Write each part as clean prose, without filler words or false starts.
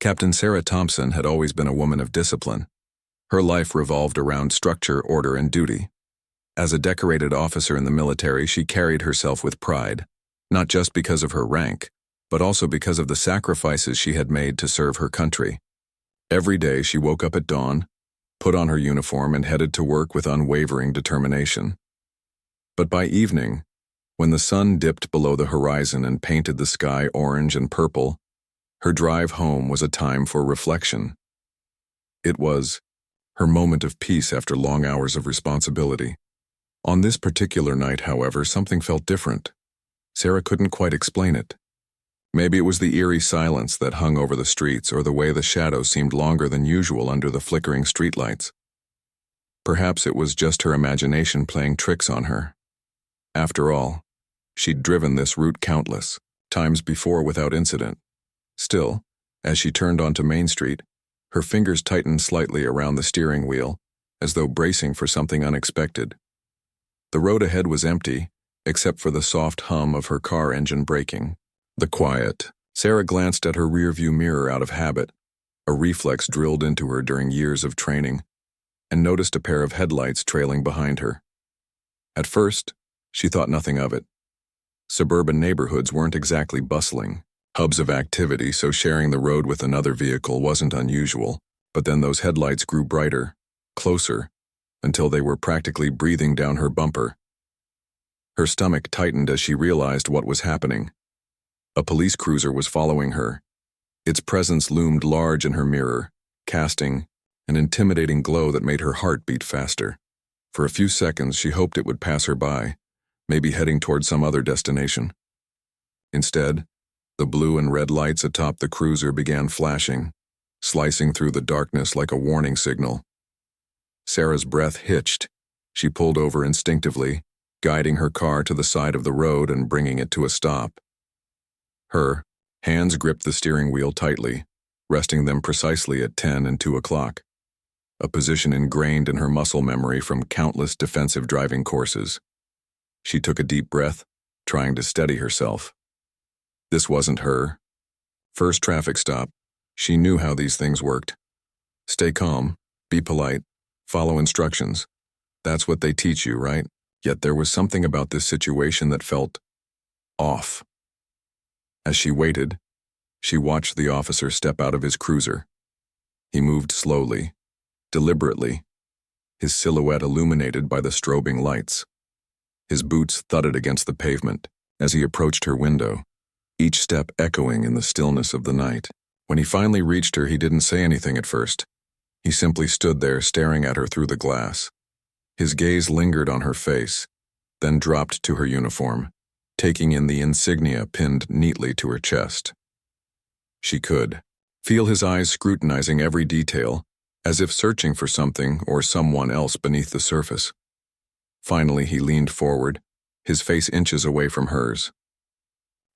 Captain Sarah Thompson had always been a woman of discipline. Her life revolved around structure, order, and duty. As a decorated officer in the military, she carried herself with pride, not just because of her rank, but also because of the sacrifices she had made to serve her country. Every day she woke up at dawn, put on her uniform, and headed to work with unwavering determination. But by evening, when the sun dipped below the horizon and painted the sky orange and purple, her drive home was a time for reflection. It was her moment of peace after long hours of responsibility. On this particular night, however, something felt different. Sarah couldn't quite explain it. Maybe it was the eerie silence that hung over the streets, or the way the shadows seemed longer than usual under the flickering streetlights. Perhaps it was just her imagination playing tricks on her. After all, she'd driven this route countless times before without incident. Still, as she turned onto Main Street, her fingers tightened slightly around the steering wheel, as though bracing for something unexpected. The road ahead was empty, except for the soft hum of her car engine braking. The quiet. Sarah glanced at her rearview mirror out of habit, a reflex drilled into her during years of training, and noticed a pair of headlights trailing behind her. At first, she thought nothing of it. Suburban neighborhoods weren't exactly bustling hubs of activity, so sharing the road with another vehicle wasn't unusual. But then those headlights grew brighter, closer, until they were practically breathing down her bumper. Her stomach tightened as she realized what was happening. A police cruiser was following her. Its presence loomed large in her mirror, casting an intimidating glow that made her heart beat faster. For a few seconds, she hoped it would pass her by, maybe heading toward some other destination. Instead, the blue and red lights atop the cruiser began flashing, slicing through the darkness like a warning signal. Sarah's breath hitched. She pulled over instinctively, guiding her car to the side of the road and bringing it to a stop. Her hands gripped the steering wheel tightly, resting them precisely at 10 and 2 o'clock, a position ingrained in her muscle memory from countless defensive driving courses. She took a deep breath, trying to steady herself. This wasn't her first traffic stop. She knew how these things worked. Stay calm, be polite, follow instructions. That's what they teach you, right? Yet there was something about this situation that felt off. As she waited, she watched the officer step out of his cruiser. He moved slowly, deliberately, his silhouette illuminated by the strobing lights. His boots thudded against the pavement as he approached her window, each step echoing in the stillness of the night. When he finally reached her, he didn't say anything at first. He simply stood there staring at her through the glass. His gaze lingered on her face, then dropped to her uniform, taking in the insignia pinned neatly to her chest. She could feel his eyes scrutinizing every detail, as if searching for something or someone else beneath the surface. Finally, he leaned forward, his face inches away from hers.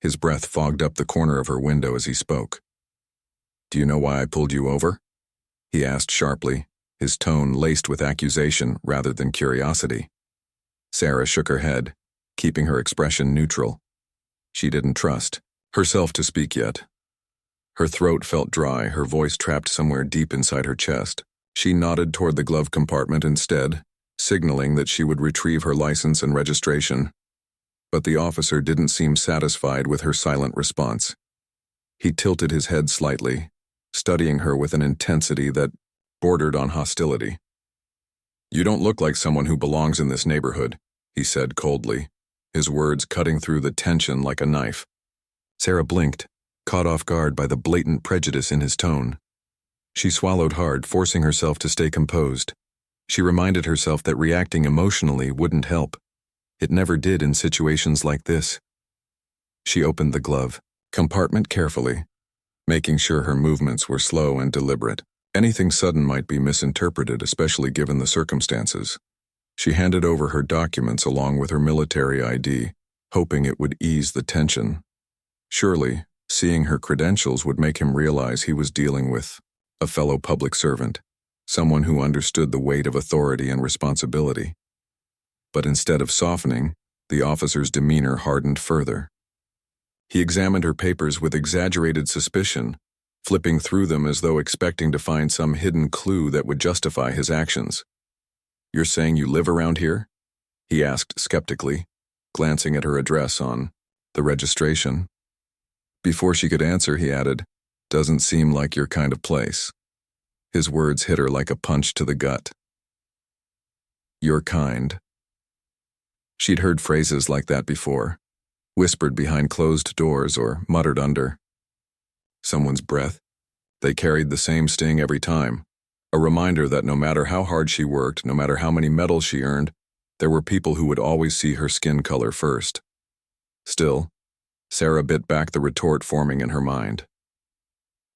His breath fogged up the corner of her window as he spoke. "Do you know why I pulled you over?" he asked sharply, his tone laced with accusation rather than curiosity. Sarah shook her head, keeping her expression neutral. She didn't trust herself to speak yet. Her throat felt dry, her voice trapped somewhere deep inside her chest. She nodded toward the glove compartment instead, signaling that she would retrieve her license and registration. But the officer didn't seem satisfied with her silent response. He tilted his head slightly, studying her with an intensity that bordered on hostility. "You don't look like someone who belongs in this neighborhood," he said coldly, his words cutting through the tension like a knife. Sarah blinked, caught off guard by the blatant prejudice in his tone. She swallowed hard, forcing herself to stay composed. She reminded herself that reacting emotionally wouldn't help. It never did in situations like this. She opened the glove compartment carefully, making sure her movements were slow and deliberate. Anything sudden might be misinterpreted, especially given the circumstances. She handed over her documents along with her military ID, hoping it would ease the tension. Surely, seeing her credentials would make him realize he was dealing with a fellow public servant, someone who understood the weight of authority and responsibility. But instead of softening, the officer's demeanor hardened further. He examined her papers with exaggerated suspicion, flipping through them as though expecting to find some hidden clue that would justify his actions. "You're saying you live around here?" he asked skeptically, glancing at her address on the registration. Before she could answer, he added, "Doesn't seem like your kind of place." His words hit her like a punch to the gut. Your kind. She'd heard phrases like that before, whispered behind closed doors or muttered under someone's breath. They carried the same sting every time, a reminder that no matter how hard she worked, no matter how many medals she earned, there were people who would always see her skin color first. Still, Sarah bit back the retort forming in her mind.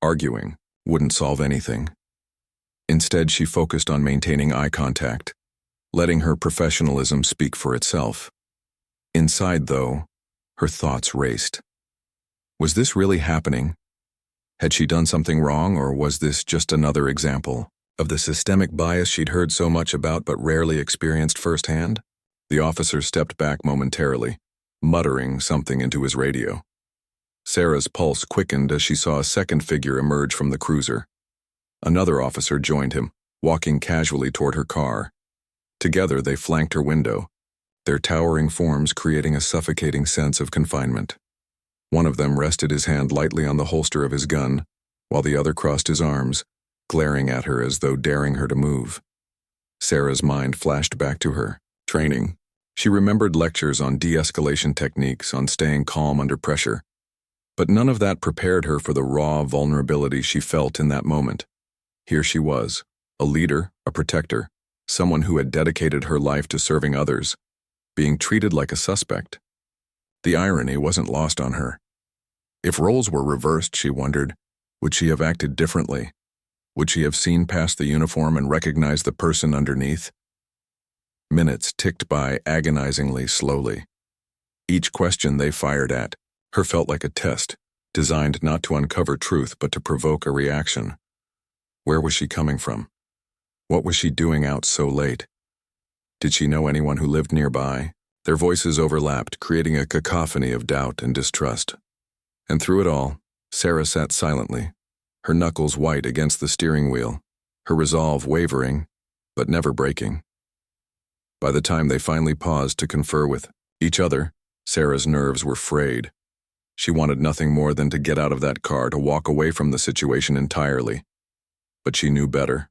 Arguing wouldn't solve anything. Instead, she focused on maintaining eye contact, letting her professionalism speak for itself. Inside, though, her thoughts raced. Was this really happening? Had she done something wrong, or was this just another example of the systemic bias she'd heard so much about but rarely experienced firsthand? The officer stepped back momentarily, muttering something into his radio. Sarah's pulse quickened as she saw a second figure emerge from the cruiser. Another officer joined him, walking casually toward her car. Together they flanked her window, their towering forms creating a suffocating sense of confinement. One of them rested his hand lightly on the holster of his gun, while the other crossed his arms, glaring at her as though daring her to move. Sarah's mind flashed back to her training. She remembered lectures on de-escalation techniques, on staying calm under pressure. But none of that prepared her for the raw vulnerability she felt in that moment. Here she was, a leader, a protector, someone who had dedicated her life to serving others, being treated like a suspect. The irony wasn't lost on her. If roles were reversed, she wondered, would she have acted differently? Would she have seen past the uniform and recognized the person underneath? Minutes ticked by agonizingly slowly. Each question they fired at her felt like a test, designed not to uncover truth but to provoke a reaction. Where was she coming from? What was she doing out so late? Did she know anyone who lived nearby? Their voices overlapped, creating a cacophony of doubt and distrust. And through it all, Sarah sat silently, her knuckles white against the steering wheel, her resolve wavering, but never breaking. By the time they finally paused to confer with each other, Sarah's nerves were frayed. She wanted nothing more than to get out of that car, to walk away from the situation entirely. But she knew better.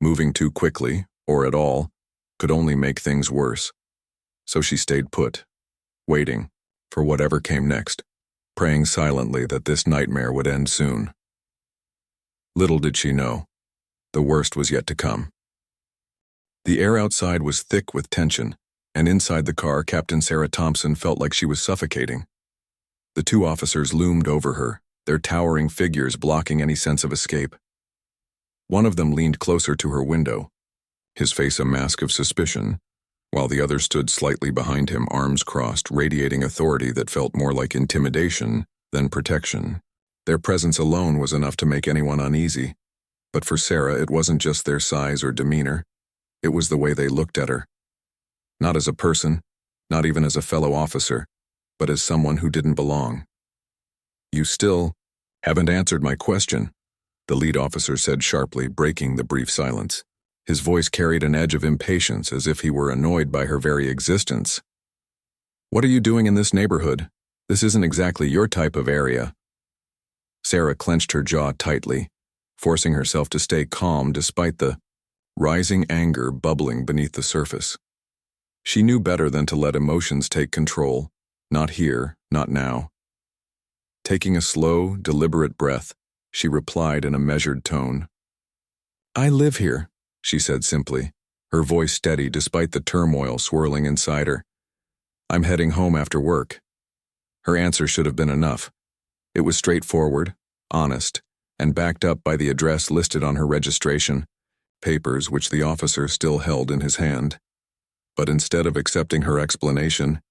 Moving too quickly, or at all, could only make things worse. So she stayed put, waiting for whatever came next, praying silently that this nightmare would end soon. Little did she know, the worst was yet to come. The air outside was thick with tension, and inside the car, Captain Sarah Thompson felt like she was suffocating. The two officers loomed over her, their towering figures blocking any sense of escape. One of them leaned closer to her window, his face a mask of suspicion, while the other stood slightly behind him, arms crossed, radiating authority that felt more like intimidation than protection. Their presence alone was enough to make anyone uneasy. But for Sarah, it wasn't just their size or demeanor. It was the way they looked at her. Not as a person, not even as a fellow officer, but as someone who didn't belong. "You still haven't answered my question," the lead officer said sharply, breaking the brief silence. His voice carried an edge of impatience, as if he were annoyed by her very existence. "What are you doing in this neighborhood? This isn't exactly your type of area." Sarah clenched her jaw tightly, forcing herself to stay calm despite the rising anger bubbling beneath the surface. She knew better than to let emotions take control, not here, not now. Taking a slow, deliberate breath, she replied in a measured tone. "I live here," she said simply, her voice steady despite the turmoil swirling inside her. "I'm heading home after work." Her answer should have been enough. It was straightforward, honest, and backed up by the address listed on her registration, papers which the officer still held in his hand. But instead of accepting her explanation,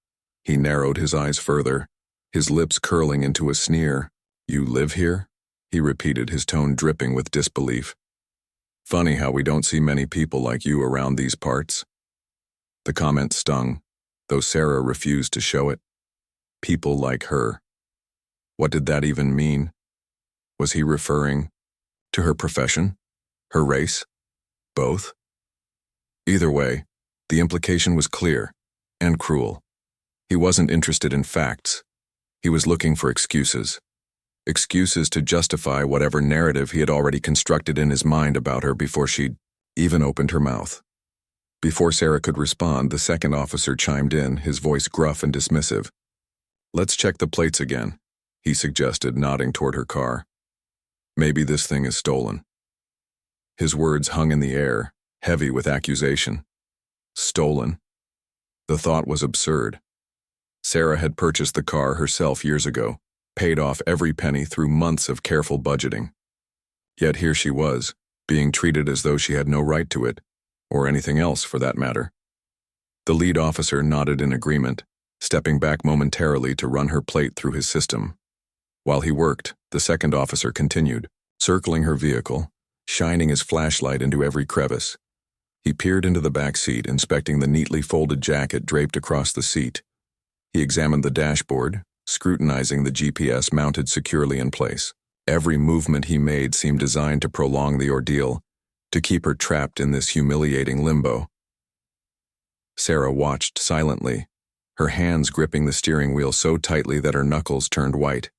he narrowed his eyes further, his lips curling into a sneer. "You live here?" he repeated, his tone dripping with disbelief. "Funny how we don't see many people like you around these parts." The comment stung, though Sarah refused to show it. People like her. What did that even mean? Was he referring to her profession? Her race? Both? Either way, the implication was clear and cruel. He wasn't interested in facts. He was looking for excuses. Excuses to justify whatever narrative he had already constructed in his mind about her before she'd even opened her mouth. Before Sarah could respond, the second officer chimed in, his voice gruff and dismissive. "Let's check the plates again," he suggested, nodding toward her car. "Maybe this thing is stolen." His words hung in the air, heavy with accusation. Stolen? The thought was absurd. Sarah had purchased the car herself years ago, paid off every penny through months of careful budgeting. Yet here she was, being treated as though she had no right to it, or anything else for that matter. The lead officer nodded in agreement, stepping back momentarily to run her plate through his system. While he worked, the second officer continued, circling her vehicle, shining his flashlight into every crevice. He peered into the back seat, inspecting the neatly folded jacket draped across the seat. He examined the dashboard, scrutinizing the GPS mounted securely in place. Every movement he made seemed designed to prolong the ordeal, to keep her trapped in this humiliating limbo. Sarah watched silently, her hands gripping the steering wheel so tightly that her knuckles turned white.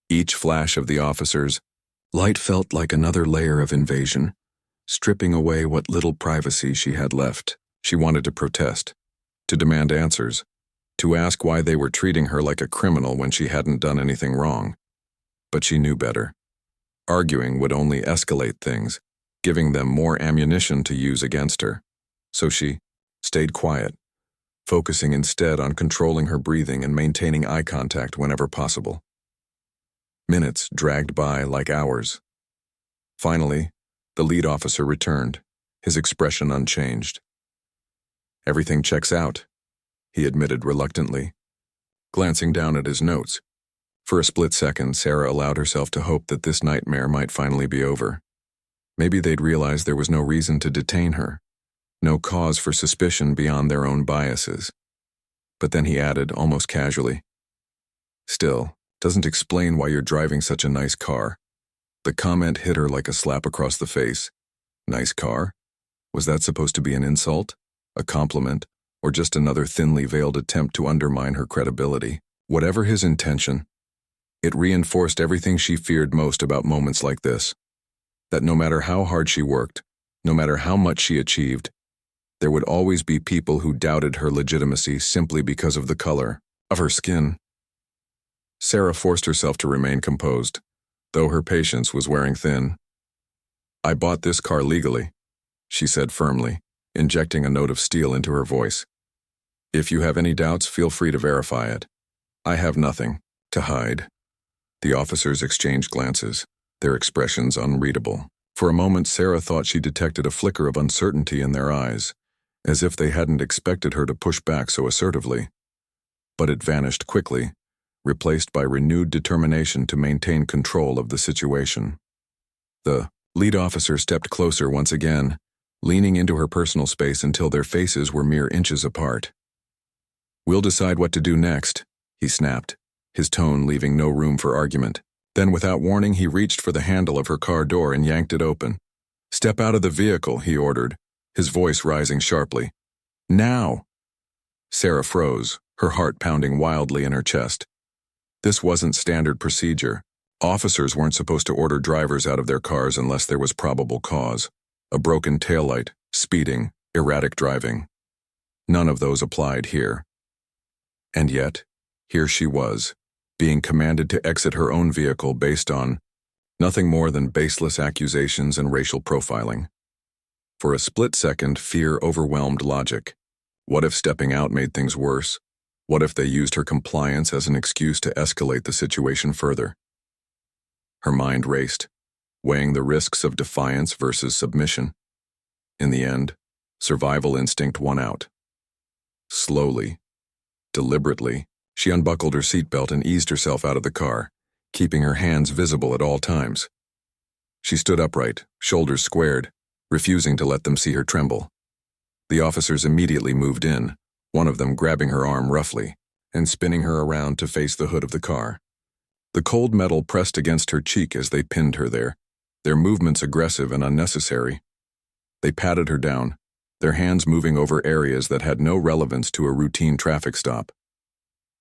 Each flash of the officer's light felt like another layer of invasion, stripping away what little privacy she had left. She wanted to protest, to demand answers, to ask why they were treating her like a criminal when she hadn't done anything wrong. But she knew better. Arguing would only escalate things, giving them more ammunition to use against her. So she stayed quiet, focusing instead on controlling her breathing and maintaining eye contact whenever possible. Minutes dragged by like hours. Finally, the lead officer returned, his expression unchanged. "Everything checks out," he admitted reluctantly, glancing down at his notes. For a split second, Sarah allowed herself to hope that this nightmare might finally be over. Maybe they'd realize there was no reason to detain her, no cause for suspicion beyond their own biases. But then he added, almost casually, "Still, doesn't explain why you're driving such a nice car." The comment hit her like a slap across the face. Nice car? Was that supposed to be an insult? A compliment? Or just another thinly veiled attempt to undermine her credibility? Whatever his intention, it reinforced everything she feared most about moments like this. That no matter how hard she worked, no matter how much she achieved, there would always be people who doubted her legitimacy simply because of the color of her skin. Sarah forced herself to remain composed, though her patience was wearing thin. "I bought this car legally," she said firmly, injecting a note of steel into her voice. "If you have any doubts, feel free to verify it. I have nothing to hide." The officers exchanged glances, their expressions unreadable. For a moment, Sarah thought she detected a flicker of uncertainty in their eyes, as if they hadn't expected her to push back so assertively. But it vanished quickly, replaced by renewed determination to maintain control of the situation. The lead officer stepped closer once again, leaning into her personal space until their faces were mere inches apart. "We'll decide what to do next," he snapped, his tone leaving no room for argument. Then, without warning, he reached for the handle of her car door and yanked it open. "Step out of the vehicle," he ordered, his voice rising sharply. "Now!" Sarah froze, her heart pounding wildly in her chest. This wasn't standard procedure. Officers weren't supposed to order drivers out of their cars unless there was probable cause. A broken taillight, speeding, erratic driving. None of those applied here. And yet, here she was, being commanded to exit her own vehicle based on nothing more than baseless accusations and racial profiling. For a split second, fear overwhelmed logic. What if stepping out made things worse? What if they used her compliance as an excuse to escalate the situation further? Her mind raced, weighing the risks of defiance versus submission. In the end, survival instinct won out. Slowly, deliberately, she unbuckled her seatbelt and eased herself out of the car, keeping her hands visible at all times. She stood upright, shoulders squared, refusing to let them see her tremble. The officers immediately moved in, one of them grabbing her arm roughly and spinning her around to face the hood of the car. The cold metal pressed against her cheek as they pinned her there, their movements aggressive and unnecessary. They patted her down, their hands moving over areas that had no relevance to a routine traffic stop.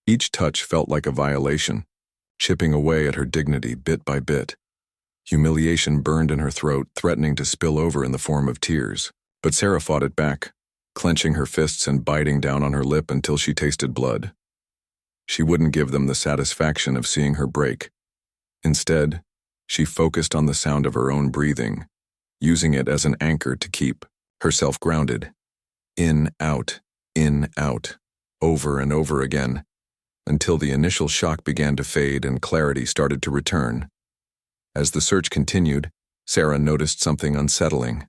Each touch felt like a violation, chipping away at her dignity bit by bit. Humiliation burned in her throat, threatening to spill over in the form of tears. But Sarah fought it back, clenching her fists and biting down on her lip until she tasted blood. She wouldn't give them the satisfaction of seeing her break. Instead, she focused on the sound of her own breathing, using it as an anchor to keep herself grounded. In, out, over and over again, until the initial shock began to fade and clarity started to return. As the search continued, Sarah noticed something unsettling.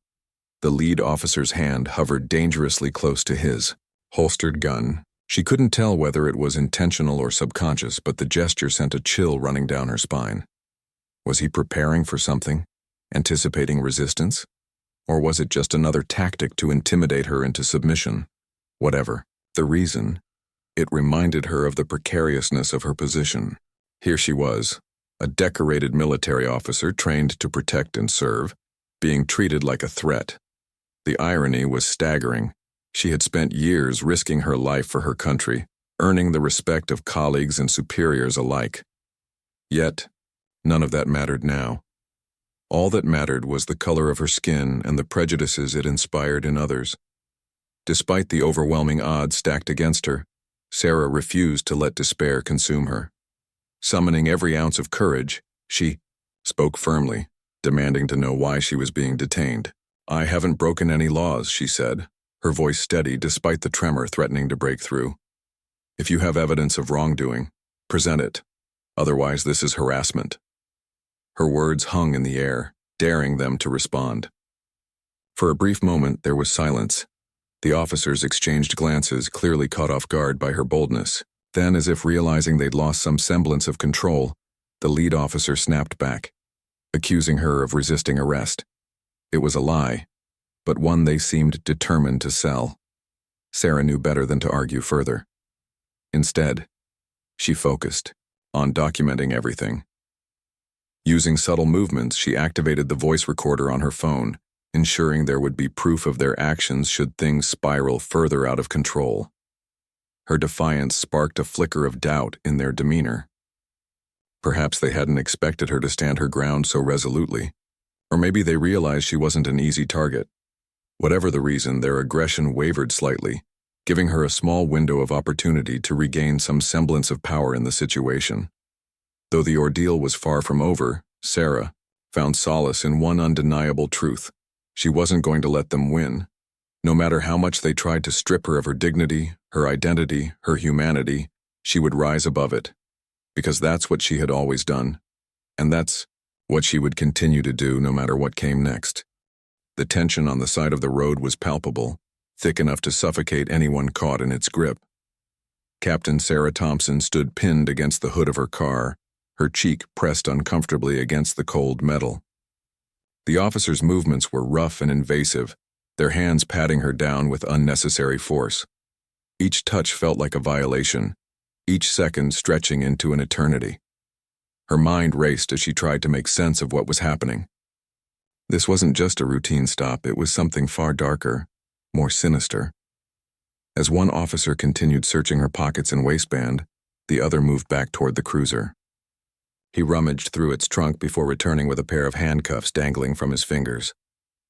The lead officer's hand hovered dangerously close to his holstered gun. She couldn't tell whether it was intentional or subconscious, but the gesture sent a chill running down her spine. Was he preparing for something, anticipating resistance? Or was it just another tactic to intimidate her into submission? Whatever the reason, it reminded her of the precariousness of her position. Here she was, a decorated military officer trained to protect and serve, being treated like a threat. The irony was staggering. She had spent years risking her life for her country, earning the respect of colleagues and superiors alike. Yet, none of that mattered now. All that mattered was the color of her skin and the prejudices it inspired in others. Despite the overwhelming odds stacked against her, Sarah refused to let despair consume her. Summoning every ounce of courage, she spoke firmly, demanding to know why she was being detained. "I haven't broken any laws," she said, her voice steady despite the tremor threatening to break through. "If you have evidence of wrongdoing, present it. Otherwise, this is harassment." Her words hung in the air, daring them to respond. For a brief moment, there was silence. The officers exchanged glances, clearly caught off guard by her boldness. Then, as if realizing they'd lost some semblance of control, the lead officer snapped back, accusing her of resisting arrest. It was a lie, but one they seemed determined to sell. Sarah knew better than to argue further. Instead, she focused on documenting everything. Using subtle movements, she activated the voice recorder on her phone, ensuring there would be proof of their actions should things spiral further out of control. Her defiance sparked a flicker of doubt in their demeanor. Perhaps they hadn't expected her to stand her ground so resolutely, or maybe they realized she wasn't an easy target. Whatever the reason, their aggression wavered slightly, giving her a small window of opportunity to regain some semblance of power in the situation. Though the ordeal was far from over, Sarah found solace in one undeniable truth. She wasn't going to let them win. No matter how much they tried to strip her of her dignity, her identity, her humanity, she would rise above it. Because that's what she had always done. And that's what she would continue to do no matter what came next. The tension on the side of the road was palpable, thick enough to suffocate anyone caught in its grip. Captain Sarah Thompson stood pinned against the hood of her car, her cheek pressed uncomfortably against the cold metal. The officer's movements were rough and invasive, their hands patting her down with unnecessary force. Each touch felt like a violation, each second stretching into an eternity. Her mind raced as she tried to make sense of what was happening. This wasn't just a routine stop, it was something far darker, more sinister. As one officer continued searching her pockets and waistband, the other moved back toward the cruiser. He rummaged through its trunk before returning with a pair of handcuffs dangling from his fingers.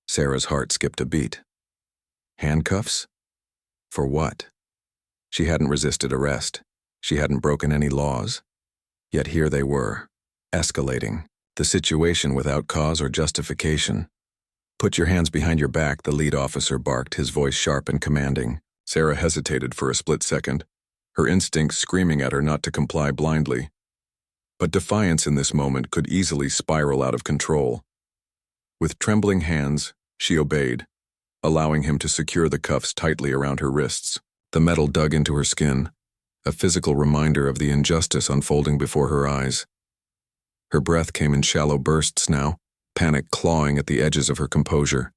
Sarah's heart skipped a beat. Handcuffs? For what? She hadn't resisted arrest. She hadn't broken any laws. Yet here they were, escalating, the situation without cause or justification. "Put your hands behind your back," the lead officer barked, his voice sharp and commanding. Sarah hesitated for a split second, her instincts screaming at her not to comply blindly. But defiance in this moment could easily spiral out of control. With trembling hands, she obeyed, allowing him to secure the cuffs tightly around her wrists. The metal dug into her skin, a physical reminder of the injustice unfolding before her eyes. Her breath came in shallow bursts now, panic clawing at the edges of her composure.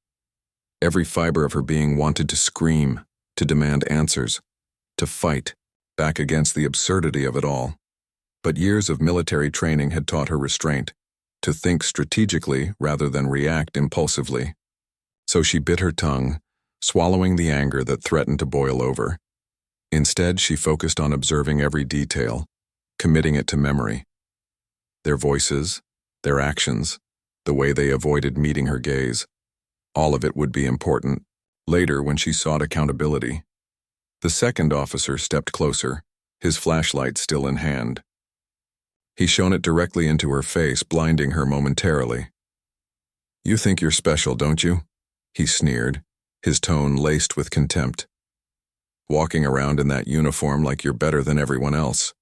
Every fiber of her being wanted to scream, to demand answers, to fight back against the absurdity of it all. But years of military training had taught her restraint, to think strategically rather than react impulsively. So she bit her tongue, swallowing the anger that threatened to boil over. Instead, she focused on observing every detail, committing it to memory. Their voices, their actions, the way they avoided meeting her gaze. All of it would be important, later when she sought accountability. The second officer stepped closer, his flashlight still in hand. He shone it directly into her face, blinding her momentarily. "You think you're special, don't you?" he sneered, his tone laced with contempt. "Walking around in that uniform like you're better than everyone else."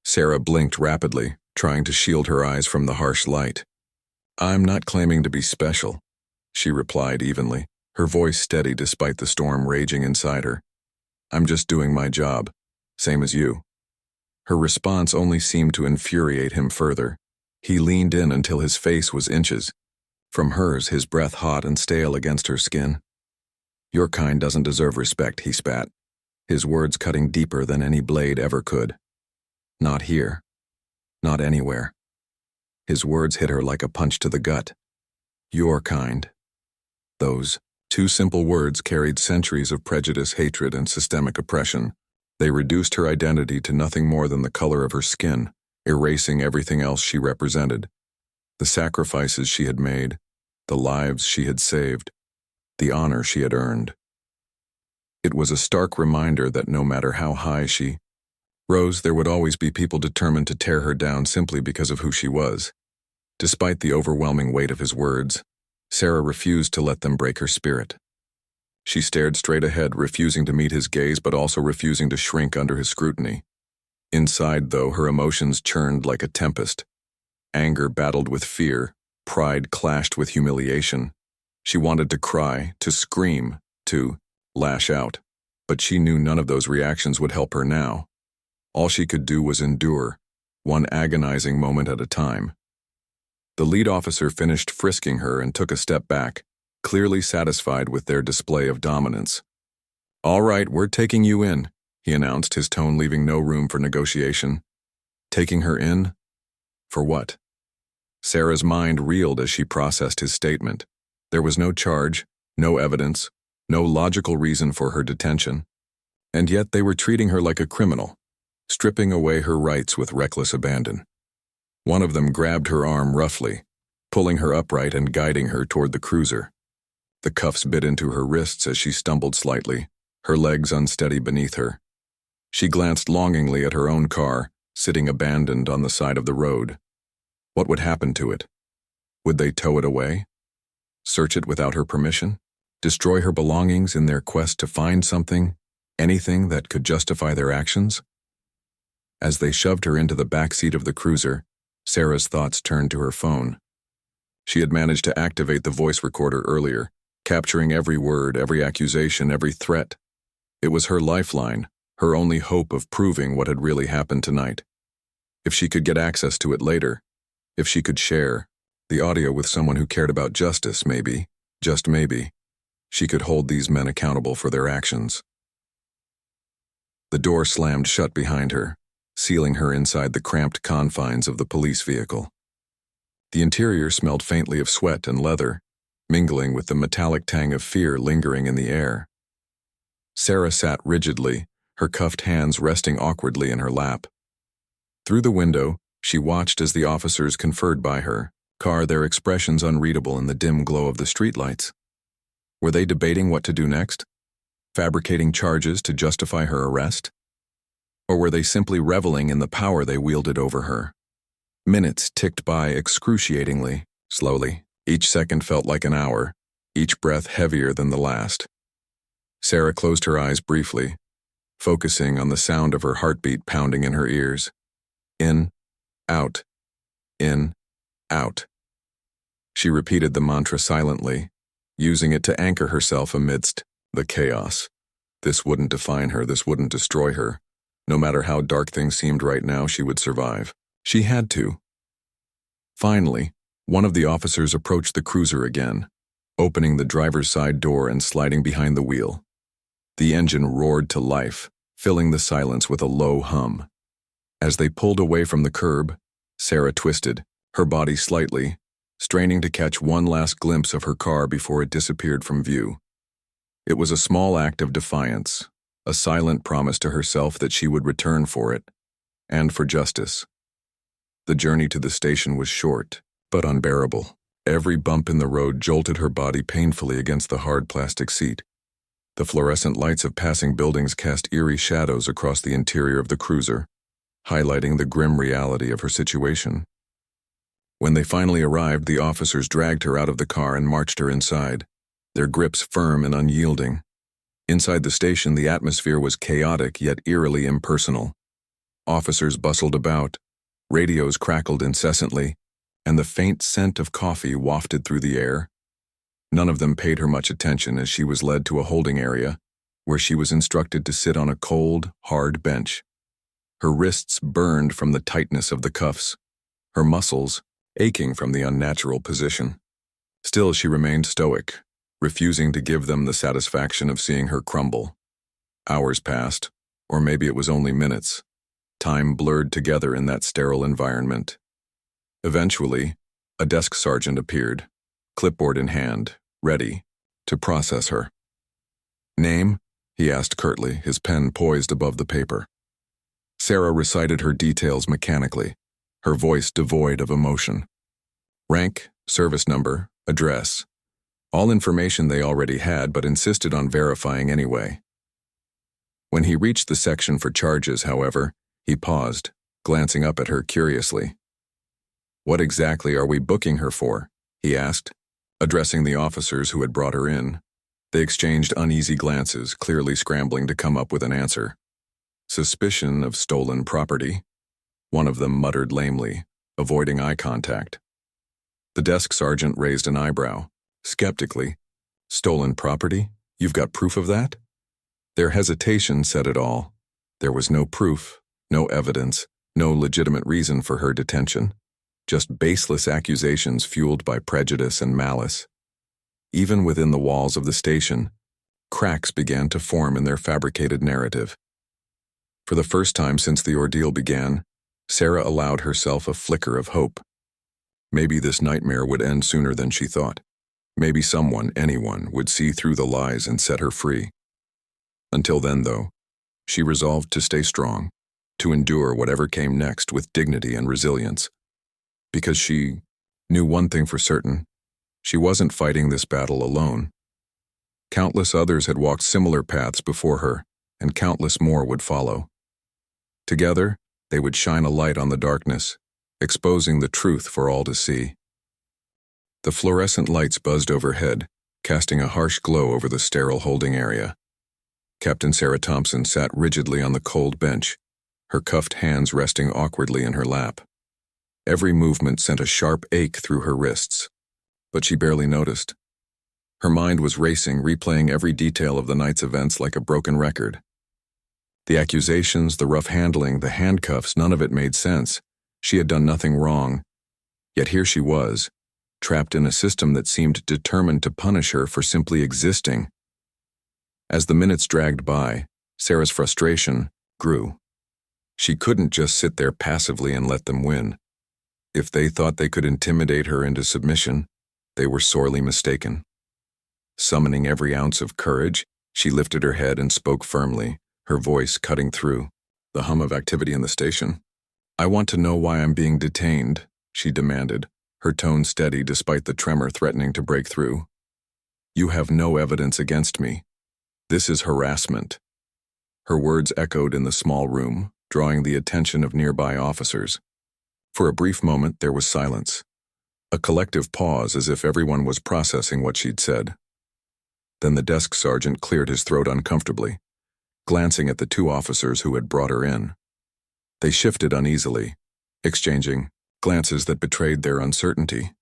Sarah blinked rapidly, trying to shield her eyes from the harsh light. "I'm not claiming to be special," she replied evenly, her voice steady despite the storm raging inside her. "I'm just doing my job, same as you." Her response only seemed to infuriate him further. He leaned in until his face was inches from hers, his breath hot and stale against her skin. "Your kind doesn't deserve respect," he spat, his words cutting deeper than any blade ever could. "Not here. Not anywhere." His words hit her like a punch to the gut. "Your kind." Those two simple words carried centuries of prejudice, hatred, and systemic oppression. They reduced her identity to nothing more than the color of her skin, erasing everything else she represented. The sacrifices she had made, the lives she had saved, the honor she had earned. It was a stark reminder that no matter how high she rose, there would always be people determined to tear her down simply because of who she was. Despite the overwhelming weight of his words, Sarah refused to let them break her spirit. She stared straight ahead, refusing to meet his gaze but also refusing to shrink under his scrutiny. Inside, though, her emotions churned like a tempest. Anger battled with fear, pride clashed with humiliation. She wanted to cry, to scream, to lash out, but she knew none of those reactions would help her now. All she could do was endure, one agonizing moment at a time. The lead officer finished frisking her and took a step back, clearly satisfied with their display of dominance. "All right, we're taking you in," he announced, his tone leaving no room for negotiation. Taking her in? For what? Sarah's mind reeled as she processed his statement. There was no charge, no evidence, no logical reason for her detention. And yet they were treating her like a criminal, stripping away her rights with reckless abandon. One of them grabbed her arm roughly, pulling her upright and guiding her toward the cruiser. The cuffs bit into her wrists as she stumbled slightly, her legs unsteady beneath her. She glanced longingly at her own car, sitting abandoned on the side of the road. What would happen to it? Would they tow it away? Search it without her permission? Destroy her belongings in their quest to find something, anything that could justify their actions? As they shoved her into the back seat of the cruiser, Sarah's thoughts turned to her phone. She had managed to activate the voice recorder earlier, capturing every word, every accusation, every threat. It was her lifeline, her only hope of proving what had really happened tonight. If she could get access to it later, if she could share the audio with someone who cared about justice, maybe, just maybe, she could hold these men accountable for their actions. The door slammed shut behind her, sealing her inside the cramped confines of the police vehicle. The interior smelled faintly of sweat and leather, mingling with the metallic tang of fear lingering in the air. Sarah sat rigidly, her cuffed hands resting awkwardly in her lap. Through the window, she watched as the officers conferred by her, their expressions unreadable in the dim glow of the streetlights. Were they debating what to do next? Fabricating charges to justify her arrest? Or were they simply reveling in the power they wielded over her? Minutes ticked by excruciatingly, slowly. Each second felt like an hour, each breath heavier than the last. Sarah closed her eyes briefly, focusing on the sound of her heartbeat pounding in her ears. In, out, in, out. She repeated the mantra silently, using it to anchor herself amidst the chaos. This wouldn't define her, this wouldn't destroy her. No matter how dark things seemed right now, she would survive. She had to. Finally, one of the officers approached the cruiser again, opening the driver's side door and sliding behind the wheel. The engine roared to life, filling the silence with a low hum. As they pulled away from the curb, Sarah twisted, her body slightly, straining to catch one last glimpse of her car before it disappeared from view. It was a small act of defiance, a silent promise to herself that she would return for it, and for justice. The journey to the station was short, but unbearable. Every bump in the road jolted her body painfully against the hard plastic seat. The fluorescent lights of passing buildings cast eerie shadows across the interior of the cruiser, highlighting the grim reality of her situation. When they finally arrived, the officers dragged her out of the car and marched her inside, their grips firm and unyielding. Inside the station, the atmosphere was chaotic yet eerily impersonal. Officers bustled about, radios crackled incessantly, and the faint scent of coffee wafted through the air. None of them paid her much attention as she was led to a holding area, where she was instructed to sit on a cold, hard bench. Her wrists burned from the tightness of the cuffs, her muscles aching from the unnatural position. Still, she remained stoic, refusing to give them the satisfaction of seeing her crumble. Hours passed, or maybe it was only minutes. Time blurred together in that sterile environment. Eventually, a desk sergeant appeared, clipboard in hand, ready to process her. "Name?" he asked curtly, his pen poised above the paper. Sarah recited her details mechanically, her voice devoid of emotion. Rank, service number, address. All information they already had, but insisted on verifying anyway. When he reached the section for charges, however, he paused, glancing up at her curiously. "What exactly are we booking her for?" he asked, addressing the officers who had brought her in. They exchanged uneasy glances, clearly scrambling to come up with an answer. "Suspicion of stolen property," one of them muttered lamely, avoiding eye contact. The desk sergeant raised an eyebrow, skeptically. "Stolen property? You've got proof of that?" Their hesitation said it all. There was no proof, no evidence, no legitimate reason for her detention. Just baseless accusations fueled by prejudice and malice. Even within the walls of the station, cracks began to form in their fabricated narrative. For the first time since the ordeal began, Sarah allowed herself a flicker of hope. Maybe this nightmare would end sooner than she thought. Maybe someone, anyone, would see through the lies and set her free. Until then, though, she resolved to stay strong, to endure whatever came next with dignity and resilience. Because she knew one thing for certain: she wasn't fighting this battle alone. Countless others had walked similar paths before her, and countless more would follow. Together, they would shine a light on the darkness, exposing the truth for all to see. The fluorescent lights buzzed overhead, casting a harsh glow over the sterile holding area. Captain Sarah Thompson sat rigidly on the cold bench, her cuffed hands resting awkwardly in her lap. Every movement sent a sharp ache through her wrists, but she barely noticed. Her mind was racing, replaying every detail of the night's events like a broken record. The accusations, the rough handling, the handcuffs, none of it made sense. She had done nothing wrong. Yet here she was, trapped in a system that seemed determined to punish her for simply existing. As the minutes dragged by, Sarah's frustration grew. She couldn't just sit there passively and let them win. If they thought they could intimidate her into submission, they were sorely mistaken. Summoning every ounce of courage, she lifted her head and spoke firmly, her voice cutting through the hum of activity in the station. "I want to know why I'm being detained," she demanded, her tone steady despite the tremor threatening to break through. "You have no evidence against me. This is harassment." Her words echoed in the small room, drawing the attention of nearby officers. For a brief moment, there was silence. A collective pause as if everyone was processing what she'd said. Then the desk sergeant cleared his throat uncomfortably, glancing at the two officers who had brought her in. They shifted uneasily, exchanging glances that betrayed their uncertainty.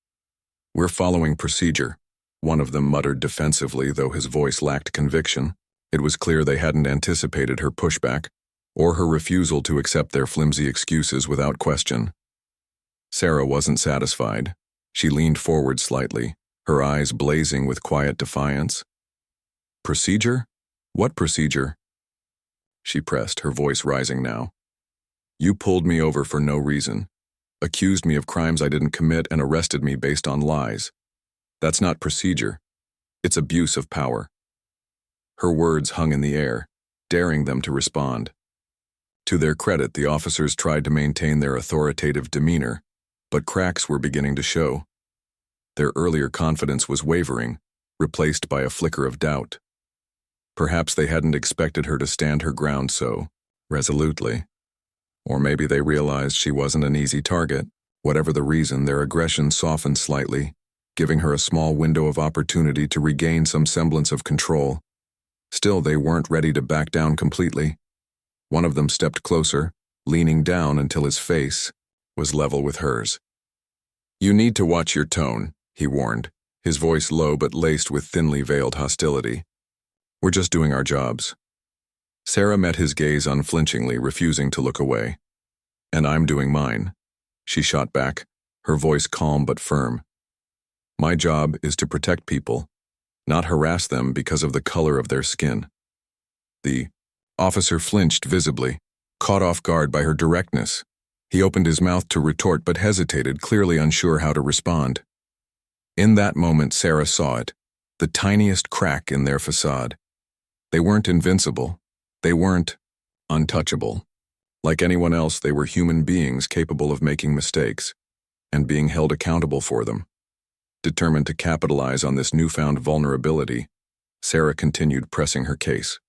"We're following procedure," one of them muttered defensively, though his voice lacked conviction. It was clear they hadn't anticipated her pushback, or her refusal to accept their flimsy excuses without question. Sarah wasn't satisfied. She leaned forward slightly, her eyes blazing with quiet defiance. "Procedure? What procedure?" she pressed, her voice rising now. You pulled me over for no reason, accused me of crimes I didn't commit, and arrested me based on lies. That's not procedure. It's abuse of power." Her words hung in the air, daring them to respond. To their credit, the officers tried to maintain their authoritative demeanor, but cracks were beginning to show. Their earlier confidence was wavering, replaced by a flicker of doubt. Perhaps they hadn't expected her to stand her ground so resolutely. Or maybe they realized she wasn't an easy target. Whatever the reason, their aggression softened slightly, giving her a small window of opportunity to regain some semblance of control. Still, they weren't ready to back down completely. One of them stepped closer, leaning down until his face was level with hers. "You need to watch your tone," he warned, his voice low but laced with thinly veiled hostility. "We're just doing our jobs." Sarah met his gaze unflinchingly, refusing to look away. "And I'm doing mine," she shot back, her voice calm but firm. "My job is to protect people, not harass them because of the color of their skin." The officer flinched visibly, caught off guard by her directness. He opened his mouth to retort but hesitated, clearly unsure how to respond. In that moment, Sarah saw it, the tiniest crack in their facade. They weren't invincible. They weren't untouchable. Like anyone else, they were human beings capable of making mistakes and being held accountable for them. Determined to capitalize on this newfound vulnerability, Sarah continued pressing her case.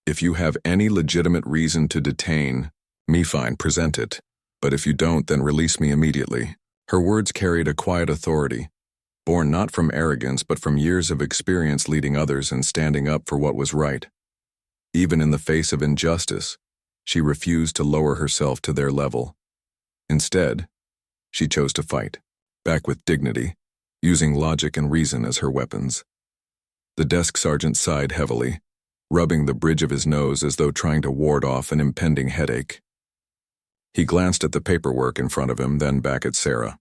"If you have any legitimate reason to detain me, fine, present it. But if you don't, then release me immediately." Her words carried a quiet authority, born not from arrogance but from years of experience leading others and standing up for what was right. Even in the face of injustice, she refused to lower herself to their level. Instead, she chose to fight, back with dignity, using logic and reason as her weapons. The desk sergeant sighed heavily, rubbing the bridge of his nose as though trying to ward off an impending headache. He glanced at the paperwork in front of him, then back at Sarah.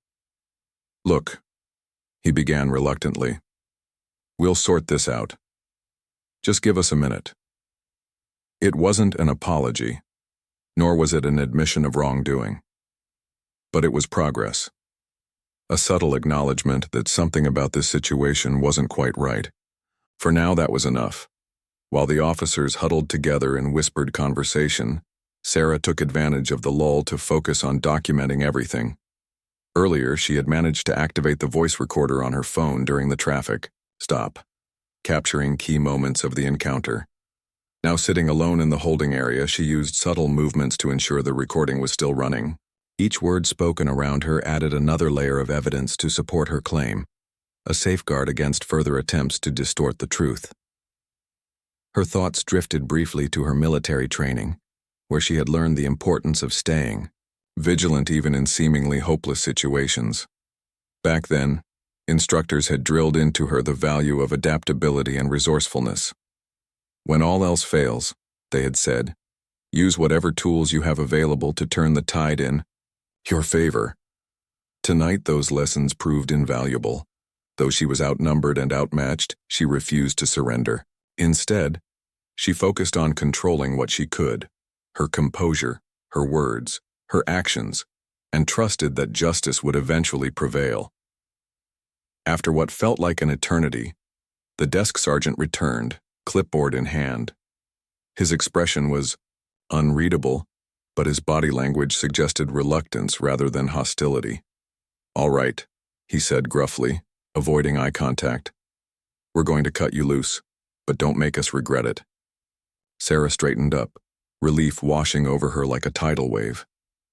"Look," he began reluctantly. "We'll sort this out. Just give us a minute." It wasn't an apology, nor was it an admission of wrongdoing. But it was progress. A subtle acknowledgement that something about this situation wasn't quite right. For now, that was enough. While the officers huddled together in whispered conversation, Sarah took advantage of the lull to focus on documenting everything. Earlier, she had managed to activate the voice recorder on her phone during the traffic stop, capturing key moments of the encounter. Now sitting alone in the holding area, she used subtle movements to ensure the recording was still running. Each word spoken around her added another layer of evidence to support her claim, a safeguard against further attempts to distort the truth. Her thoughts drifted briefly to her military training, where she had learned the importance of staying vigilant even in seemingly hopeless situations. Back then, instructors had drilled into her the value of adaptability and resourcefulness. When all else fails, they had said, use whatever tools you have available to turn the tide in your favor. Tonight, those lessons proved invaluable. Though she was outnumbered and outmatched, she refused to surrender. Instead, she focused on controlling what she could, her composure, her words, her actions, and trusted that justice would eventually prevail. After what felt like an eternity, the desk sergeant returned, clipboard in hand. His expression was unreadable, but his body language suggested reluctance rather than hostility. "All right," he said gruffly, avoiding eye contact. "We're going to cut you loose, but don't make us regret it." Sarah straightened up, relief washing over her like a tidal wave.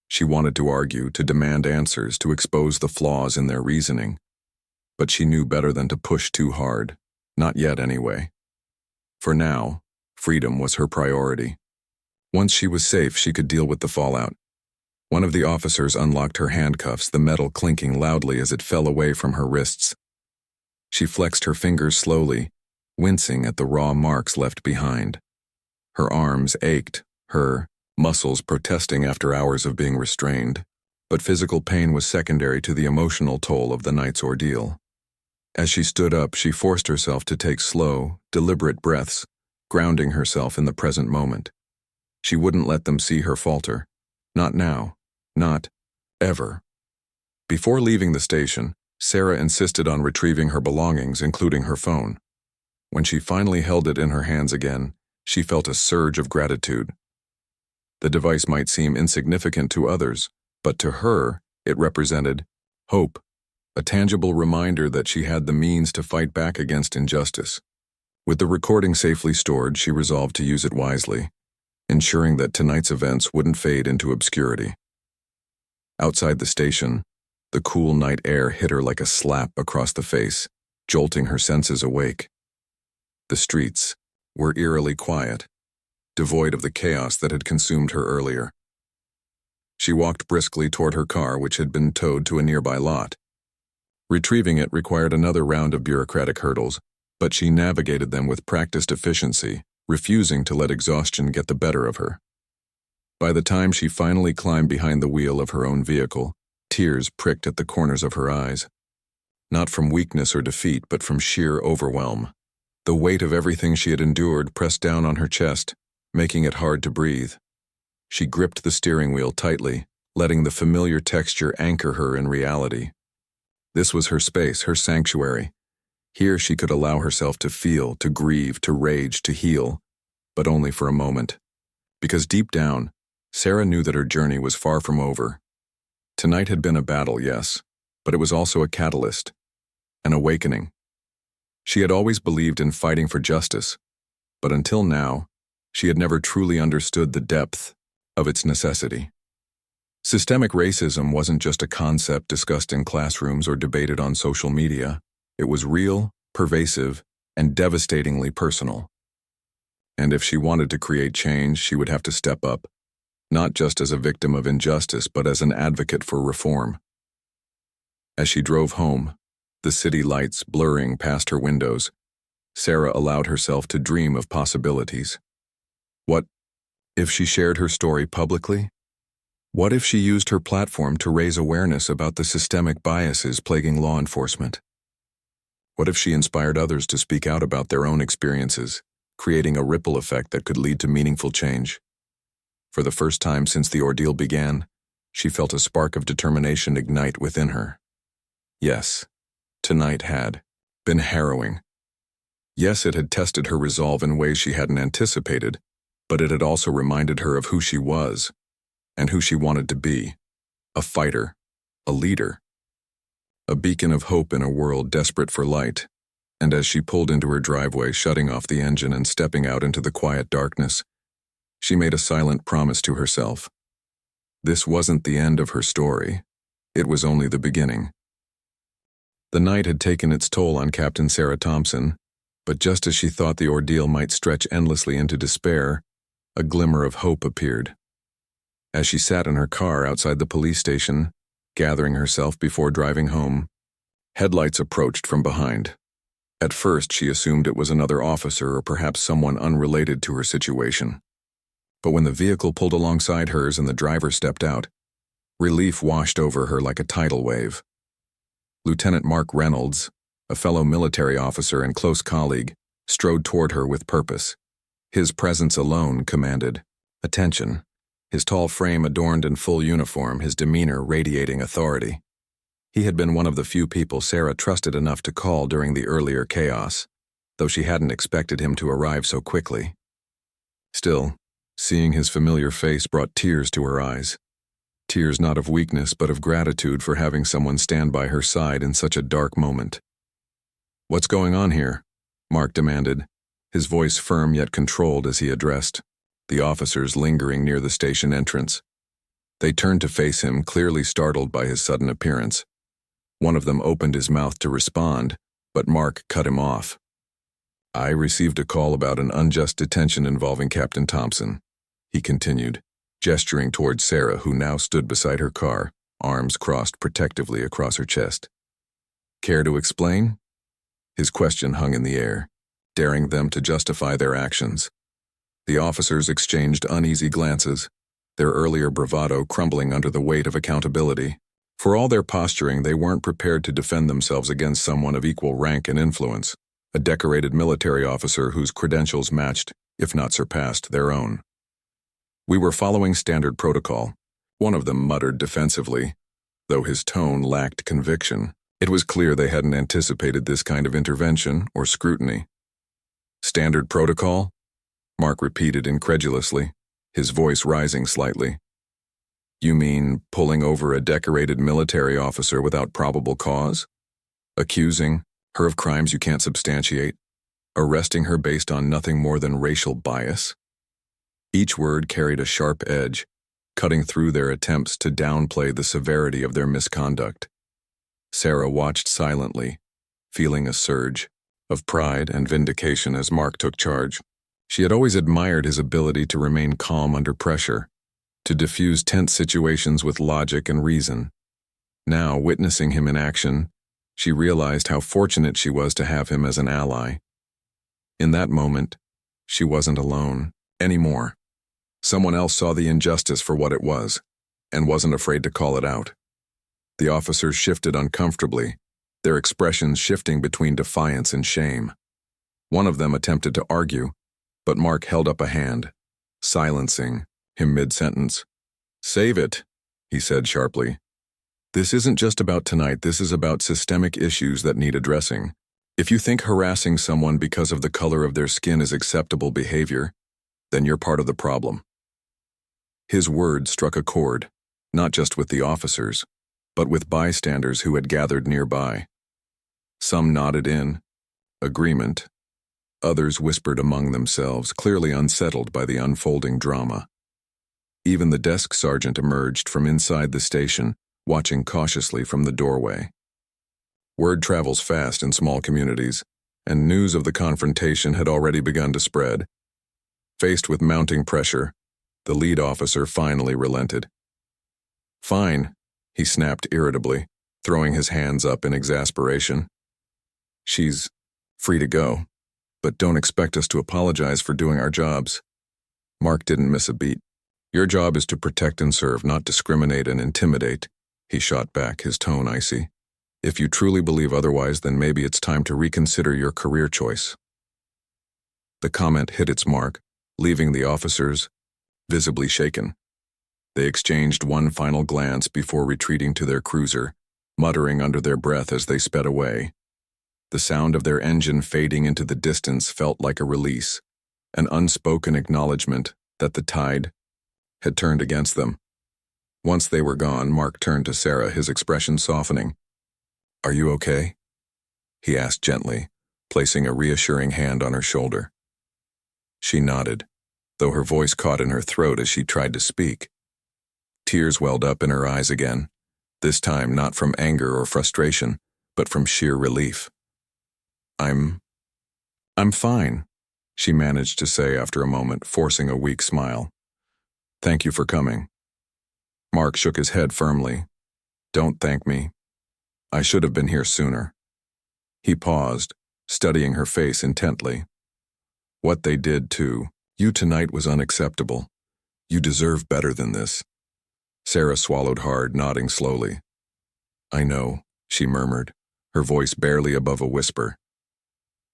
She wanted to argue, to demand answers, to expose the flaws in their reasoning. But she knew better than to push too hard. Not yet, anyway. For now, freedom was her priority. Once she was safe, she could deal with the fallout. One of the officers unlocked her handcuffs, the metal clinking loudly as it fell away from her wrists. She flexed her fingers slowly, wincing at the raw marks left behind. Her arms ached, her muscles protesting after hours of being restrained, but physical pain was secondary to the emotional toll of the night's ordeal. As she stood up, she forced herself to take slow, deliberate breaths, grounding herself in the present moment. She wouldn't let them see her falter. Not now. Not ever. Before leaving the station, Sarah insisted on retrieving her belongings, including her phone. When she finally held it in her hands again, she felt a surge of gratitude. The device might seem insignificant to others, but to her, it represented hope, a tangible reminder that she had the means to fight back against injustice. With the recording safely stored, she resolved to use it wisely, ensuring that tonight's events wouldn't fade into obscurity. Outside the station, the cool night air hit her like a slap across the face, jolting her senses awake. The streets were eerily quiet, devoid of the chaos that had consumed her earlier. She walked briskly toward her car, which had been towed to a nearby lot. Retrieving it required another round of bureaucratic hurdles, but she navigated them with practiced efficiency, refusing to let exhaustion get the better of her. By the time she finally climbed behind the wheel of her own vehicle, tears pricked at the corners of her eyes. Not from weakness or defeat, but from sheer overwhelm. The weight of everything she had endured pressed down on her chest, making it hard to breathe. She gripped the steering wheel tightly, letting the familiar texture anchor her in reality. This was her space, her sanctuary. Here she could allow herself to feel, to grieve, to rage, to heal, but only for a moment. Because deep down, Sarah knew that her journey was far from over. Tonight had been a battle, yes, but it was also a catalyst, an awakening. She had always believed in fighting for justice, but until now, she had never truly understood the depth of its necessity. Systemic racism wasn't just a concept discussed in classrooms or debated on social media. It was real, pervasive, and devastatingly personal. And if she wanted to create change, she would have to step up, not just as a victim of injustice, but as an advocate for reform. As she drove home, the city lights blurring past her windows, Sarah allowed herself to dream of possibilities. What if she shared her story publicly? What if she used her platform to raise awareness about the systemic biases plaguing law enforcement? What if she inspired others to speak out about their own experiences, creating a ripple effect that could lead to meaningful change? For the first time since the ordeal began, she felt a spark of determination ignite within her. Yes, tonight had been harrowing. Yes, it had tested her resolve in ways she hadn't anticipated, but it had also reminded her of who she was and who she wanted to be: a fighter, a leader, a beacon of hope in a world desperate for light. And as she pulled into her driveway, shutting off the engine and stepping out into the quiet darkness, she made a silent promise to herself. This wasn't the end of her story. It was only the beginning. The night had taken its toll on Captain Sarah Thompson, but just as she thought the ordeal might stretch endlessly into despair, a glimmer of hope appeared. As she sat in her car outside the police station, gathering herself before driving home, headlights approached from behind. At first, she assumed it was another officer or perhaps someone unrelated to her situation. But when the vehicle pulled alongside hers and the driver stepped out, relief washed over her like a tidal wave. Lieutenant Mark Reynolds, a fellow military officer and close colleague, strode toward her with purpose. His presence alone commanded attention, his tall frame adorned in full uniform, his demeanor radiating authority. He had been one of the few people Sarah trusted enough to call during the earlier chaos, though she hadn't expected him to arrive so quickly. Still, seeing his familiar face brought tears to her eyes. Tears not of weakness but of gratitude for having someone stand by her side in such a dark moment. "What's going on here?" Mark demanded, his voice firm yet controlled as he addressed the officers lingering near the station entrance. They turned to face him, clearly startled by his sudden appearance. One of them opened his mouth to respond, but Mark cut him off. "I received a call about an unjust detention involving Captain Thompson," he continued, gesturing towards Sarah, who now stood beside her car, arms crossed protectively across her chest. "Care to explain?" His question hung in the air, daring them to justify their actions. The officers exchanged uneasy glances, their earlier bravado crumbling under the weight of accountability. For all their posturing, they weren't prepared to defend themselves against someone of equal rank and influence, a decorated military officer whose credentials matched, if not surpassed, their own. "We were following standard protocol. One of them muttered defensively, though his tone lacked conviction. It was clear they hadn't anticipated this kind of intervention or scrutiny. "Standard protocol?" Mark repeated incredulously, his voice rising slightly. "You mean pulling over a decorated military officer without probable cause? Accusing her of crimes you can't substantiate? Arresting her based on nothing more than racial bias?" Each word carried a sharp edge, cutting through their attempts to downplay the severity of their misconduct. Sarah watched silently, feeling a surge of pride and vindication as Mark took charge. She had always admired his ability to remain calm under pressure, to diffuse tense situations with logic and reason. Now, witnessing him in action, she realized how fortunate she was to have him as an ally. In that moment, she wasn't alone anymore. Someone else saw the injustice for what it was, and wasn't afraid to call it out. The officers shifted uncomfortably, their expressions shifting between defiance and shame. One of them attempted to argue, but Mark held up a hand, silencing him mid-sentence. "Save it," he said sharply. "This isn't just about tonight, this is about systemic issues that need addressing. If you think harassing someone because of the color of their skin is acceptable behavior, then you're part of the problem." His words struck a chord, not just with the officers, but with bystanders who had gathered nearby. Some nodded in agreement. Others whispered among themselves, clearly unsettled by the unfolding drama. Even the desk sergeant emerged from inside the station, watching cautiously from the doorway. Word travels fast in small communities, and news of the confrontation had already begun to spread. Faced with mounting pressure, the lead officer finally relented. "Fine," he snapped irritably, throwing his hands up in exasperation. "She's free to go, but don't expect us to apologize for doing our jobs." Mark didn't miss a beat. "Your job is to protect and serve, not discriminate and intimidate," he shot back, his tone icy. "If you truly believe otherwise, then maybe it's time to reconsider your career choice." The comment hit its mark, leaving the officers visibly shaken. They exchanged one final glance before retreating to their cruiser, muttering under their breath as they sped away. The sound of their engine fading into the distance felt like a release, an unspoken acknowledgement that the tide had turned against them. Once they were gone, Mark turned to Sarah, his expression softening. "Are you okay?" he asked gently, placing a reassuring hand on her shoulder. She nodded, though her voice caught in her throat as she tried to speak. Tears welled up in her eyes again, this time not from anger or frustration, but from sheer relief. I'm fine," she managed to say after a moment, forcing a weak smile. "Thank you for coming." Mark shook his head firmly. "Don't thank me. I should have been here sooner." He paused, studying her face intently. "What they did to you tonight was unacceptable. You deserve better than this." Sarah swallowed hard, nodding slowly. "I know," she murmured, her voice barely above a whisper.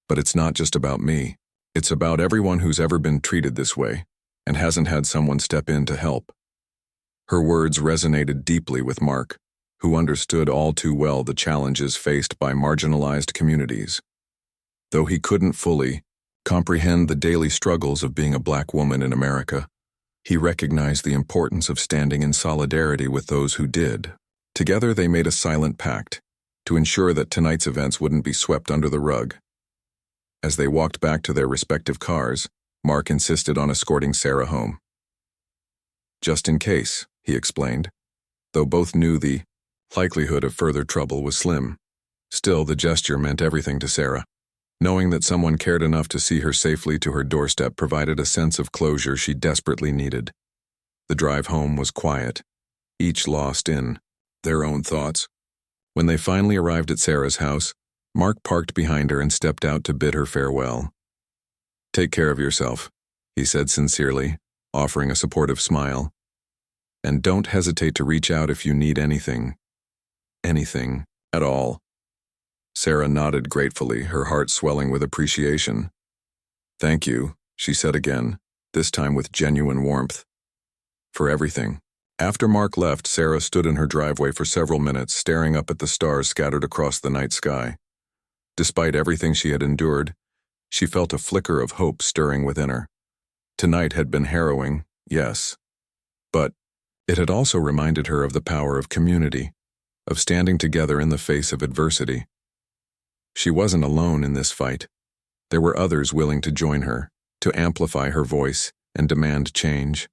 "But it's not just about me. It's about everyone who's ever been treated this way and hasn't had someone step in to help." Her words resonated deeply with Mark, who understood all too well the challenges faced by marginalized communities. Though he couldn't fully comprehend the daily struggles of being a Black woman in America, he recognized the importance of standing in solidarity with those who did. Together they made a silent pact to ensure that tonight's events wouldn't be swept under the rug. As they walked back to their respective cars, Mark insisted on escorting Sarah home. "Just in case," he explained, though both knew the likelihood of further trouble was slim. Still, the gesture meant everything to Sarah. Knowing that someone cared enough to see her safely to her doorstep provided a sense of closure she desperately needed. The drive home was quiet, each lost in their own thoughts. When they finally arrived at Sarah's house, Mark parked behind her and stepped out to bid her farewell. "Take care of yourself," he said sincerely, offering a supportive smile. "And don't hesitate to reach out if you need anything. Anything at all." Sarah nodded gratefully, her heart swelling with appreciation. "Thank you," she said again, this time with genuine warmth. "For everything. After Mark left, Sarah stood in her driveway for several minutes, staring up at the stars scattered across the night sky. Despite everything she had endured, she felt a flicker of hope stirring within her. Tonight had been harrowing, yes, but it had also reminded her of the power of community, of standing together in the face of adversity. She wasn't alone in this fight. There were others willing to join her, to amplify her voice and demand change.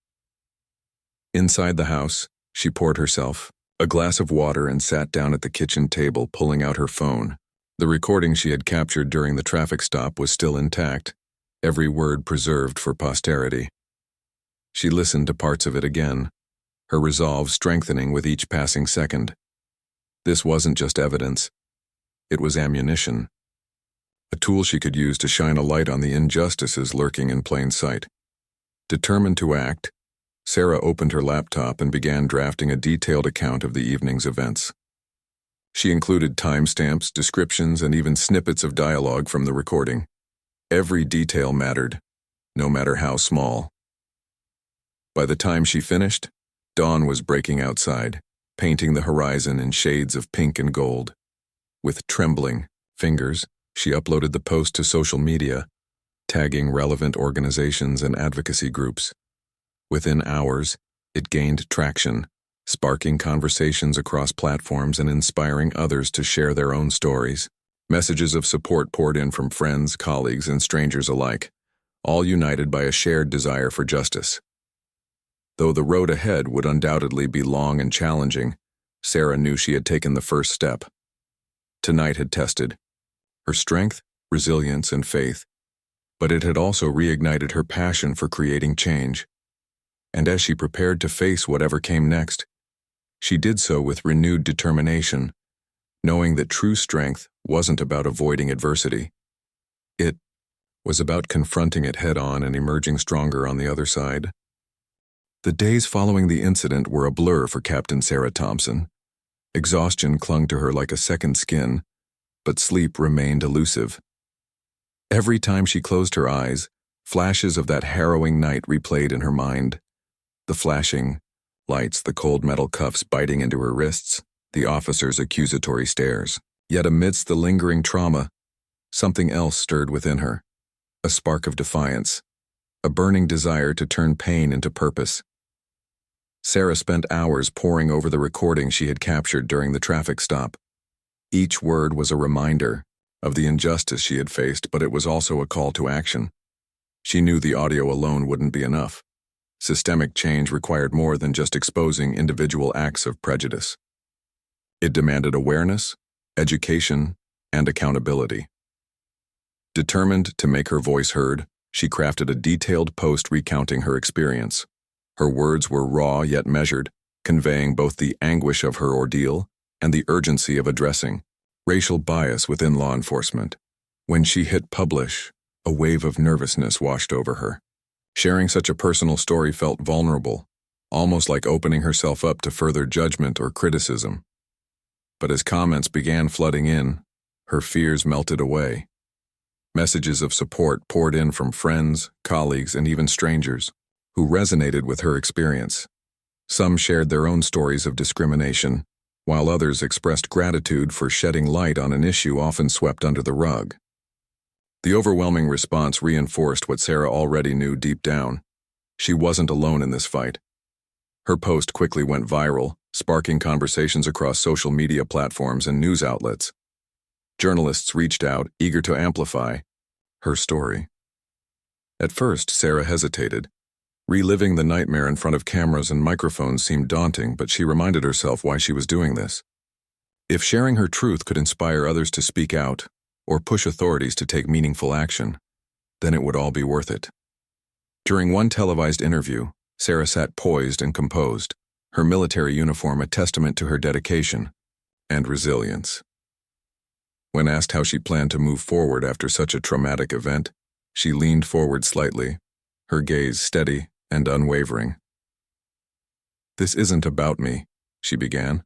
Inside the house, she poured herself a glass of water and sat down at the kitchen table, pulling out her phone. The recording she had captured during the traffic stop was still intact, every word preserved for posterity. She listened to parts of it again, her resolve strengthening with each passing second. This wasn't just evidence. It was ammunition. A tool she could use to shine a light on the injustices lurking in plain sight. Determined to act, Sarah opened her laptop and began drafting a detailed account of the evening's events. She included timestamps, descriptions, and even snippets of dialogue from the recording. Every detail mattered, no matter how small. By the time she finished, dawn was breaking outside, painting the horizon in shades of pink and gold. With trembling fingers, she uploaded the post to social media, tagging relevant organizations and advocacy groups. Within hours, it gained traction, sparking conversations across platforms and inspiring others to share their own stories. Messages of support poured in from friends, colleagues, and strangers alike, all united by a shared desire for justice. Though the road ahead would undoubtedly be long and challenging, Sarah knew she had taken the first step. Tonight had tested her strength, resilience, and faith, but it had also reignited her passion for creating change. And as she prepared to face whatever came next, she did so with renewed determination, knowing that true strength wasn't about avoiding adversity. It was about confronting it head-on and emerging stronger on the other side. The days following the incident were a blur for Captain Sarah Thompson. Exhaustion clung to her like a second skin, but sleep remained elusive. Every time she closed her eyes, flashes of that harrowing night replayed in her mind. The flashing lights, the cold metal cuffs biting into her wrists, the officer's accusatory stares. Yet amidst the lingering trauma, something else stirred within her. A spark of defiance, a burning desire to turn pain into purpose. Sarah spent hours poring over the recording she had captured during the traffic stop. Each word was a reminder of the injustice she had faced, but it was also a call to action. She knew the audio alone wouldn't be enough. Systemic change required more than just exposing individual acts of prejudice. It demanded awareness, education, and accountability. Determined to make her voice heard, she crafted a detailed post recounting her experience. Her words were raw yet measured, conveying both the anguish of her ordeal and the urgency of addressing racial bias within law enforcement. When she hit publish, a wave of nervousness washed over her. Sharing such a personal story felt vulnerable, almost like opening herself up to further judgment or criticism. But as comments began flooding in, her fears melted away. Messages of support poured in from friends, colleagues, and even strangers who resonated with her experience. Some shared their own stories of discrimination, while others expressed gratitude for shedding light on an issue often swept under the rug. The overwhelming response reinforced what Sarah already knew deep down. She wasn't alone in this fight. Her post quickly went viral, sparking conversations across social media platforms and news outlets. Journalists reached out, eager to amplify her story. At first, Sarah hesitated. Reliving the nightmare in front of cameras and microphones seemed daunting, but she reminded herself why she was doing this. If sharing her truth could inspire others to speak out, or push authorities to take meaningful action, then it would all be worth it. During one televised interview, Sarah sat poised and composed, her military uniform a testament to her dedication and resilience. When asked how she planned to move forward after such a traumatic event, she leaned forward slightly, her gaze steady and unwavering. "This isn't about me," she began,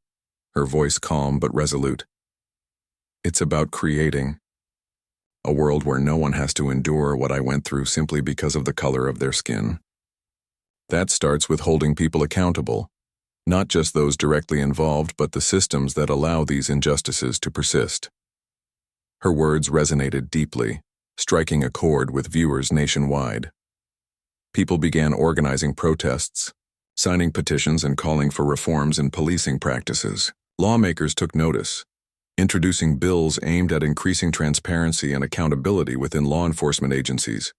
her voice calm but resolute. "It's about creating a world where no one has to endure what I went through simply because of the color of their skin. That starts with holding people accountable, Not just those directly involved, but the systems that allow these injustices to persist. Her words resonated deeply, striking a chord with viewers nationwide. People began organizing protests, signing petitions, and calling for reforms in policing practices. Lawmakers took notice, introducing bills aimed at increasing transparency and accountability within law enforcement agencies.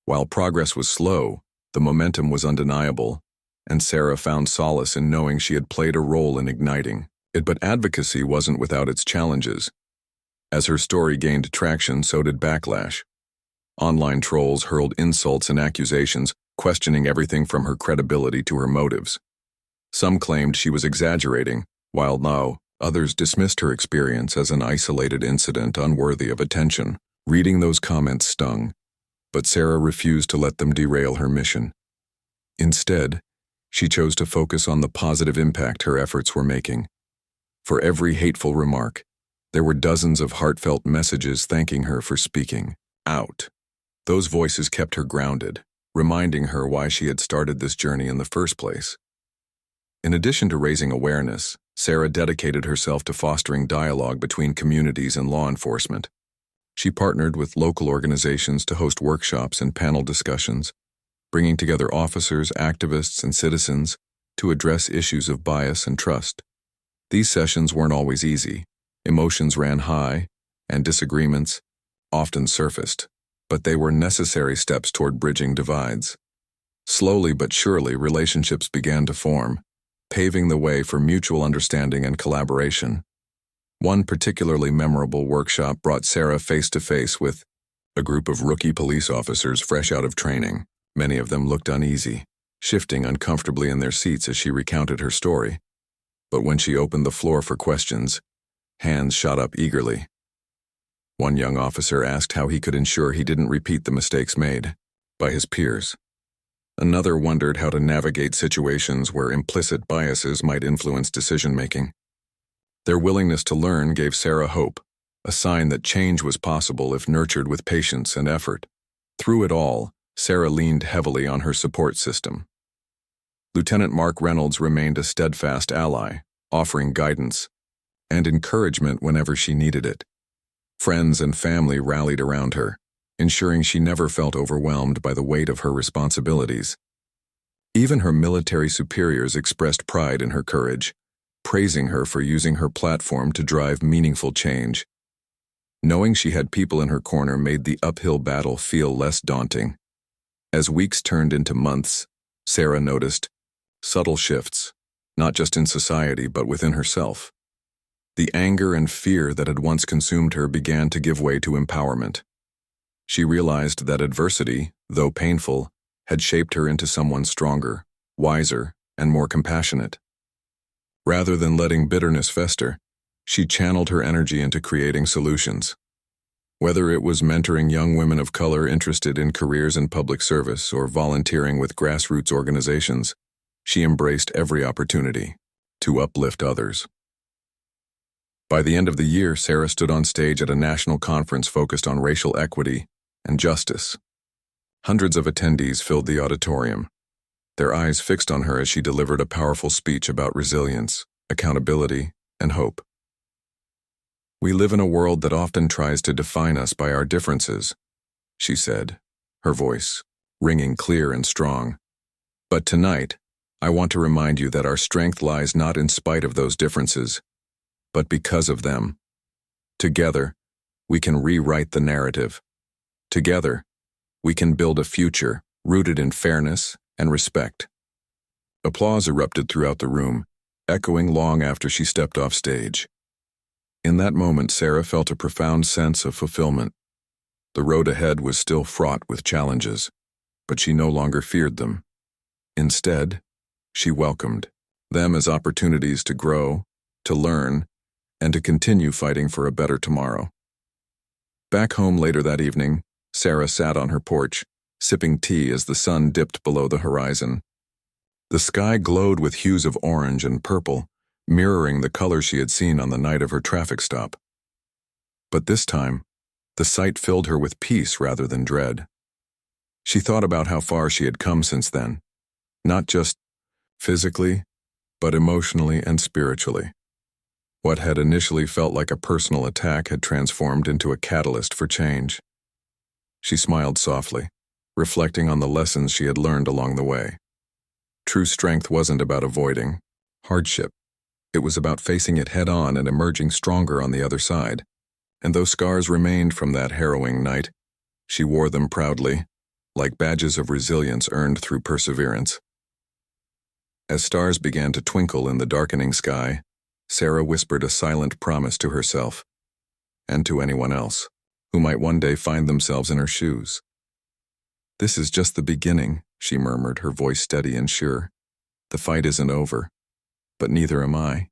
While progress was slow, the momentum was undeniable, and Sarah found solace in knowing she had played a role in igniting it. But advocacy wasn't without its challenges. As her story gained traction, so did backlash. Online trolls hurled insults and accusations, questioning everything from her credibility to her motives. Some claimed she was exaggerating, while others dismissed her experience as an isolated incident unworthy of attention. Reading those comments stung, but Sarah refused to let them derail her mission. Instead, she chose to focus on the positive impact her efforts were making. For every hateful remark, there were dozens of heartfelt messages thanking her for speaking out. Those voices kept her grounded, reminding her why she had started this journey in the first place. In addition to raising awareness, Sarah dedicated herself to fostering dialogue between communities and law enforcement. She partnered with local organizations to host workshops and panel discussions, bringing together officers, activists, and citizens to address issues of bias and trust. These sessions weren't always easy. Emotions ran high, and disagreements often surfaced, but they were necessary steps toward bridging divides. Slowly but surely, relationships began to form, paving the way for mutual understanding and collaboration. One particularly memorable workshop brought Sarah face to face with a group of rookie police officers fresh out of training. Many of them looked uneasy, shifting uncomfortably in their seats as she recounted her story. But when she opened the floor for questions, hands shot up eagerly. One young officer asked how he could ensure he didn't repeat the mistakes made by his peers. Another wondered how to navigate situations where implicit biases might influence decision-making. Their willingness to learn gave Sarah hope, a sign that change was possible if nurtured with patience and effort. Through it all, Sarah leaned heavily on her support system. Lieutenant Mark Reynolds remained a steadfast ally, offering guidance and encouragement whenever she needed it. Friends and family rallied around her, ensuring she never felt overwhelmed by the weight of her responsibilities. Even her military superiors expressed pride in her courage, praising her for using her platform to drive meaningful change. Knowing she had people in her corner made the uphill battle feel less daunting. As weeks turned into months, Sarah noticed subtle shifts, not just in society but within herself. The anger and fear that had once consumed her began to give way to empowerment. She realized that adversity, though painful, had shaped her into someone stronger, wiser, and more compassionate. Rather than letting bitterness fester, she channeled her energy into creating solutions. Whether it was mentoring young women of color interested in careers in public service or volunteering with grassroots organizations, she embraced every opportunity to uplift others. By the end of the year, Sarah stood on stage at a national conference focused on racial equity and justice. Hundreds of attendees filled the auditorium, their eyes fixed on her as she delivered a powerful speech about resilience, accountability, and hope. "We live in a world that often tries to define us by our differences," she said, her voice ringing clear and strong. "But tonight, I want to remind you that our strength lies not in spite of those differences, but because of them. Together, we can rewrite the narrative. Together, we can build a future rooted in fairness and respect." Applause erupted throughout the room, echoing long after she stepped off stage. In that moment, Sarah felt a profound sense of fulfillment. The road ahead was still fraught with challenges, but she no longer feared them. Instead, she welcomed them as opportunities to grow, to learn, and to continue fighting for a better tomorrow. Back home later that evening, Sarah sat on her porch, sipping tea as the sun dipped below the horizon. The sky glowed with hues of orange and purple, mirroring the color she had seen on the night of her traffic stop. But this time, the sight filled her with peace rather than dread. She thought about how far she had come since then, not just physically, but emotionally and spiritually. What had initially felt like a personal attack had transformed into a catalyst for change. She smiled softly, reflecting on the lessons she had learned along the way. True strength wasn't about avoiding hardship. It was about facing it head-on and emerging stronger on the other side. And though scars remained from that harrowing night, she wore them proudly, like badges of resilience earned through perseverance. As stars began to twinkle in the darkening sky, Sarah whispered a silent promise to herself, and to anyone else, who might one day find themselves in her shoes. "This is just the beginning," she murmured, her voice steady and sure. "The fight isn't over, but neither am I."